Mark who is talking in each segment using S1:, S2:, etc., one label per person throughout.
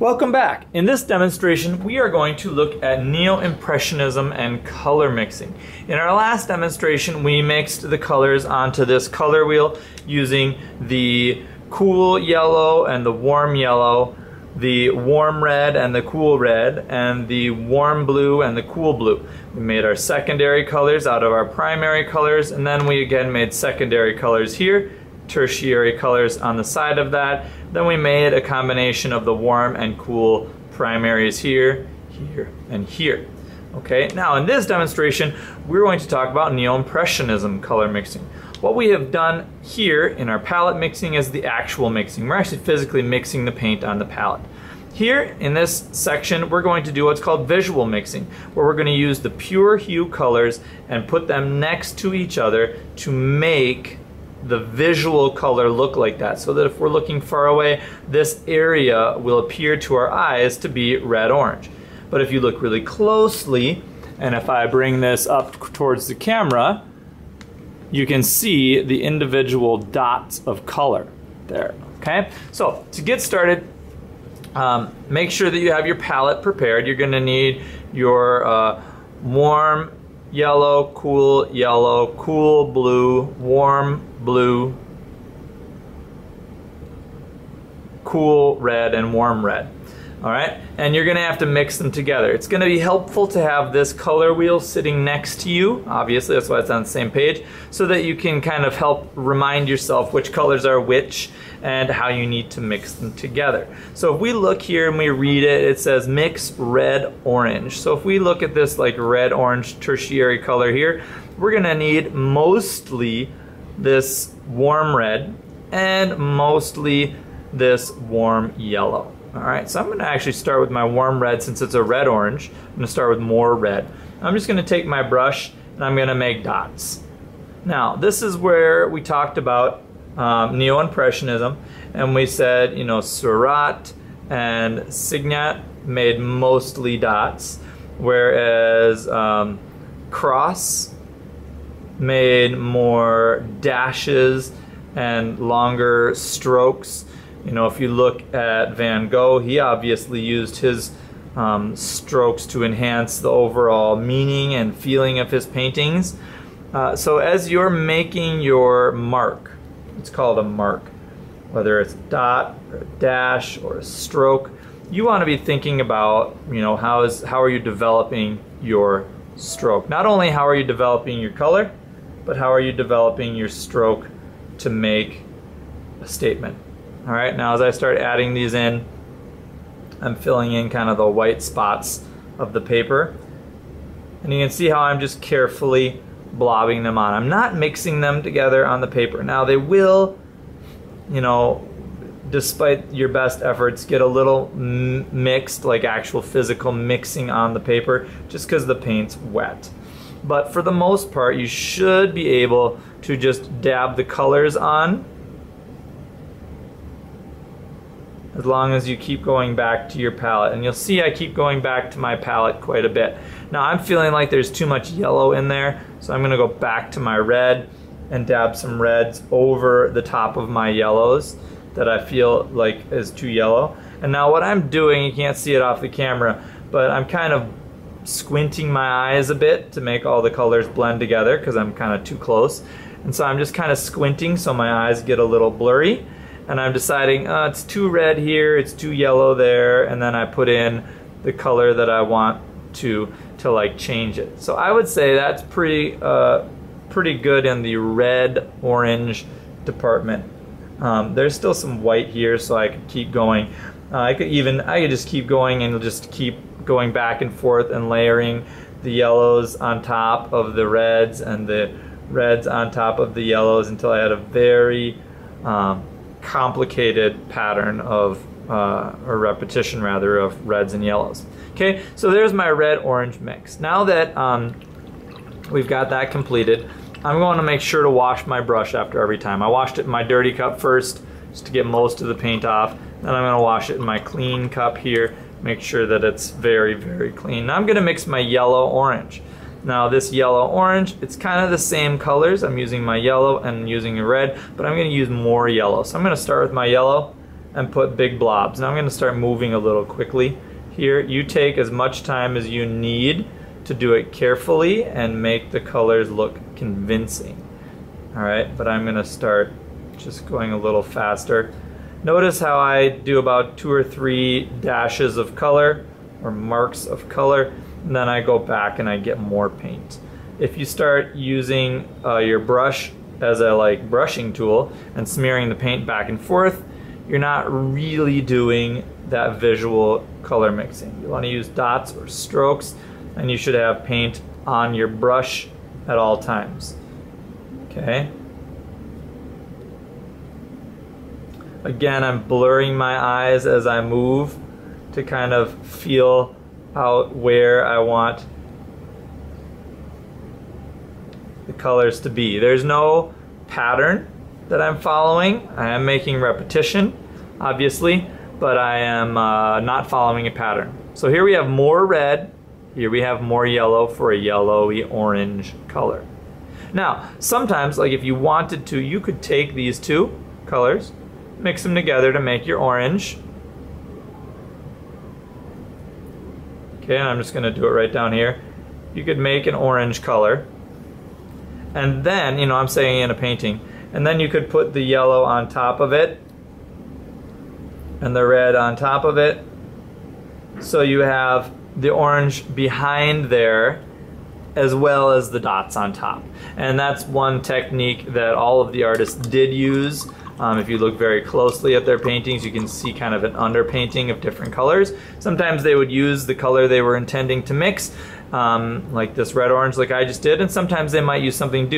S1: Welcome back. In this demonstration, we are going to look at Neo-Impressionism and color mixing. In our last demonstration, we mixed the colors onto this color wheel using the cool yellow and the warm yellow, the warm red and the cool red, and the warm blue and the cool blue. We made our secondary colors out of our primary colors, and then we again made secondary colors here, tertiary colors on the side of that. Then we made a combination of the warm and cool primaries here, here, and here. Okay, now in this demonstration, we're going to talk about Neo-Impressionism color mixing. What we have done here in our palette mixing is the actual mixing. We're actually physically mixing the paint on the palette. Here in this section, we're going to do what's called visual mixing, where we're going to use the pure hue colors and put them next to each other to make the visual color look like that, so that if we're looking far away, this area will appear to our eyes to be red-orange. But if you look really closely, and if I bring this up towards the camera, you can see the individual dots of color there. Okay, so to get started, make sure that you have your palette prepared. You're going to need your warm yellow, cool blue, warm blue, cool red, and warm red. All right, and you're gonna have to mix them together. It's gonna be helpful to have this color wheel sitting next to you, obviously, that's why it's on the same page, so that you can kind of help remind yourself which colors are which and how you need to mix them together. So if we look here and we read it, it says mix red orange. So if we look at this like red orange tertiary color here, we're gonna need mostly this warm red and mostly this warm yellow. All right, so I'm going to actually start with my warm red since it's a red orange. I'm going to start with more red. I'm just going to take my brush and I'm going to make dots. Now, this is where we talked about Neo-Impressionism, and we said, you know, Seurat and Signac made mostly dots, whereas Cross made more dashes and longer strokes. You know, if you look at Van Gogh, he obviously used his strokes to enhance the overall meaning and feeling of his paintings. So as you're making your mark, it's called a mark, whether it's a dot or a dash or a stroke, you want to be thinking about, you know, how are you developing your stroke? Not only how are you developing your color, but how are you developing your stroke to make a statement? All right, now as I start adding these in, I'm filling in kind of the white spots of the paper. And you can see how I'm just carefully blobbing them on. I'm not mixing them together on the paper. Now they will, you know, despite your best efforts, get a little mixed, like actual physical mixing on the paper, just because the paint's wet. But for the most part, you should be able to just dab the colors on, as long as you keep going back to your palette. And you'll see I keep going back to my palette quite a bit. Now I'm feeling like there's too much yellow in there, so I'm gonna go back to my red and dab some reds over the top of my yellows that I feel like is too yellow. And now what I'm doing, you can't see it off the camera, but I'm kind of squinting my eyes a bit to make all the colors blend together because I'm kind of too close. And so I'm just kind of squinting so my eyes get a little blurry. And I'm deciding, it's too red here, it's too yellow there, and then I put in the color that I want to like change it. So I would say that's pretty good in the red-orange department. There's still some white here, so I could keep going. I could just keep going and just keep going back and forth and layering the yellows on top of the reds and the reds on top of the yellows until I had a very complicated pattern of, or repetition rather, of reds and yellows. Okay, so there's my red-orange mix. Now that we've got that completed, I'm going to make sure to wash my brush after every time. I washed it in my dirty cup first, just to get most of the paint off. Then I'm going to wash it in my clean cup here, make sure that it's very, very clean. Now I'm going to mix my yellow-orange. Now this yellow-orange, it's kind of the same colors. I'm using my yellow and using a red, but I'm going to use more yellow. So I'm going to start with my yellow, and put big blobs. Now I'm going to start moving a little quickly here. You take as much time as you need to do it carefully and make the colors look convincing. Alright, but I'm going to start just going a little faster. Notice how I do about 2 or 3 dashes of color or marks of color, and then I go back and I get more paint. If you start using your brush as a brushing tool and smearing the paint back and forth, you're not really doing that visual color mixing. You want to use dots or strokes, and you should have paint on your brush at all times. Okay. Again, I'm blurring my eyes as I move to kind of feel out where I want the colors to be. There's no pattern that I'm following. I am making repetition, obviously, but I am not following a pattern. So here we have more red, here we have more yellow for a yellowy orange color. Now, sometimes, like if you wanted to, you could take these two colors, mix them together to make your orange. Okay, and I'm just going to do it right down here. You could make an orange color, and then, I'm saying in a painting, and then you could put the yellow on top of it and the red on top of it, so you have the orange behind there as well as the dots on top. And that's one technique that all of the artists did use. If you look very closely at their paintings, you can see kind of an underpainting of different colors. Sometimes they would use the color they were intending to mix, like this red-orange like I just did, and sometimes they might use something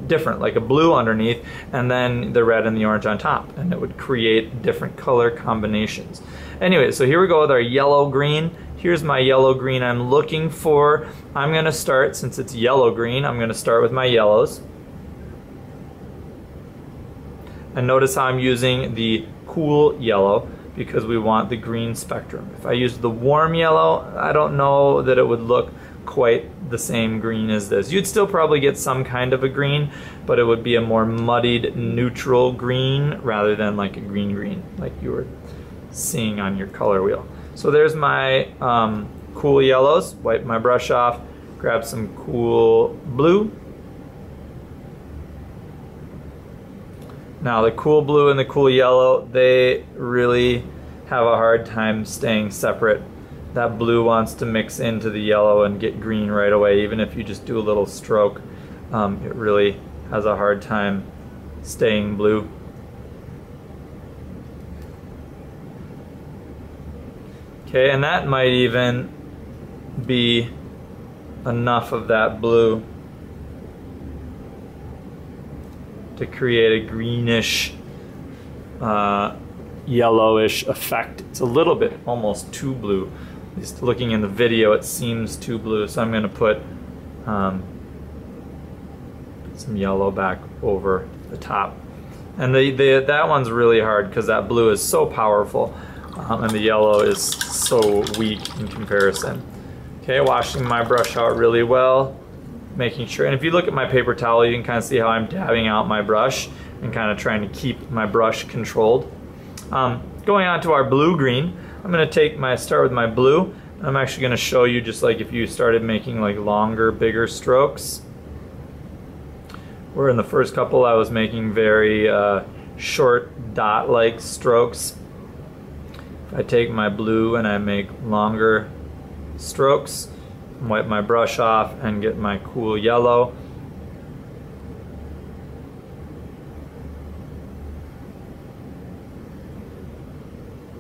S1: different, like a blue underneath, and then the red and the orange on top, and it would create different color combinations. Anyway, so here we go with our yellow-green. Here's my yellow-green I'm looking for. I'm going to start, since it's yellow-green, I'm going to start with my yellows. And notice how I'm using the cool yellow because we want the green spectrum. If I used the warm yellow, I don't know that it would look quite the same green as this. You'd still probably get some kind of a green, but it would be a more muddied, neutral green rather than like a green like you were seeing on your color wheel. So there's my cool yellows. Wipe my brush off, grab some cool blue. Now the cool blue and the cool yellow, they really have a hard time staying separate. That blue wants to mix into the yellow and get green right away. Even if you just do a little stroke, it really has a hard time staying blue. Okay, and that might even be enough of that blue to create a greenish, yellowish effect. It's a little bit almost too blue. At least looking in the video, it seems too blue. So I'm going to put some yellow back over the top. And that one's really hard because that blue is so powerful, and the yellow is so weak in comparison. Okay, washing my brush out really well. Making sure, and if you look at my paper towel, you can kind of see how I'm dabbing out my brush and kind of trying to keep my brush controlled. Going on to our blue-green, I'm going to start with my blue. I'm actually going to show you just like if you started making like longer, bigger strokes. Where in the first couple I was making very short dot-like strokes. If I take my blue and I make longer strokes, wipe my brush off and get my cool yellow.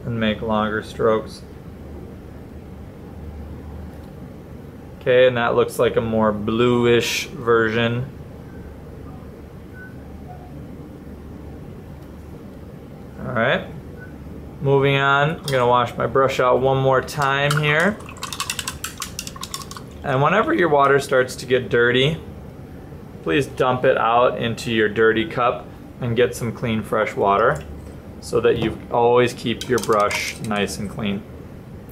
S1: And make longer strokes. Okay, and that looks like a more bluish version. Alright, moving on, I'm going to wash my brush out one more time here. And whenever your water starts to get dirty, please dump it out into your dirty cup and get some clean, fresh water so that you always keep your brush nice and clean.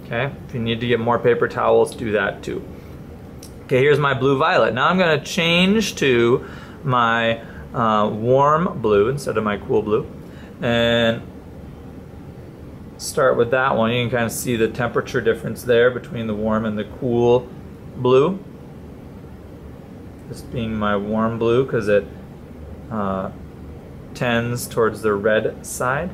S1: Okay, if you need to get more paper towels, do that too. Okay, here's my blue-violet. Now I'm going to change to my warm blue instead of my cool blue. And start with that one. You can kind of see the temperature difference there between the warm and the cool blue. This being my warm blue because it tends towards the red side.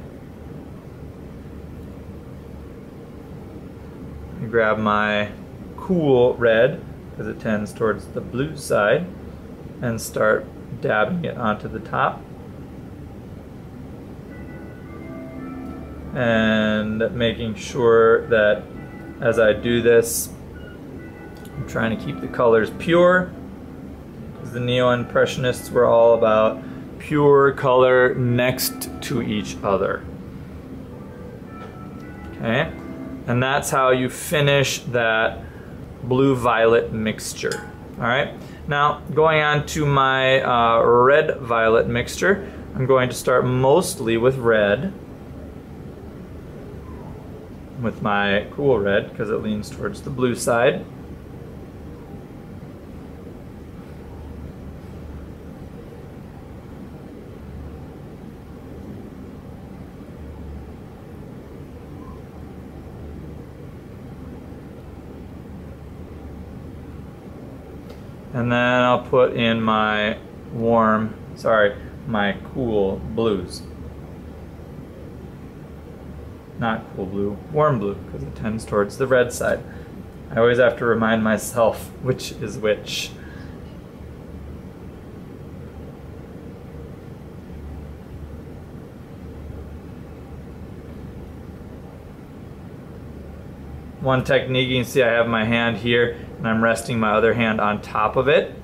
S1: I grab my cool red because it tends towards the blue side and start dabbing it onto the top. And making sure that as I do this, I'm trying to keep the colors pure, because the Neo-Impressionists were all about pure color next to each other. Okay, and that's how you finish that blue-violet mixture. All right, now going on to my red-violet mixture, I'm going to start mostly with red, with my cool red because it leans towards the blue side. And then I'll put in my my cool blues. Not cool blue, warm blue, because it tends towards the red side. I always have to remind myself which is which. One technique, you can see I have my hand here and I'm resting my other hand on top of it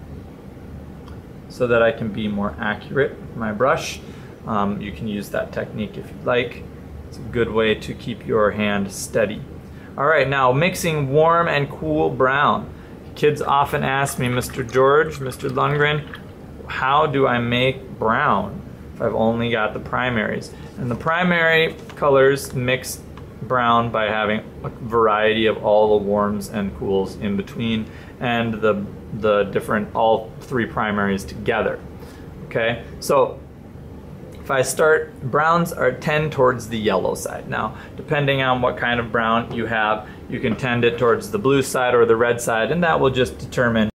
S1: so that I can be more accurate with my brush. You can use that technique if you'd like. It's a good way to keep your hand steady. All right, now mixing warm and cool brown. Kids often ask me, Mr. George, Mr. Lundgren, how do I make brown if I've only got the primaries? And the primary colors mix brown by having a variety of all the warms and cools in between and the different, all three primaries together. Okay, so if I start, browns tend towards the yellow side. Now, depending on what kind of brown you have, you can tend it towards the blue side or the red side, and that will just determine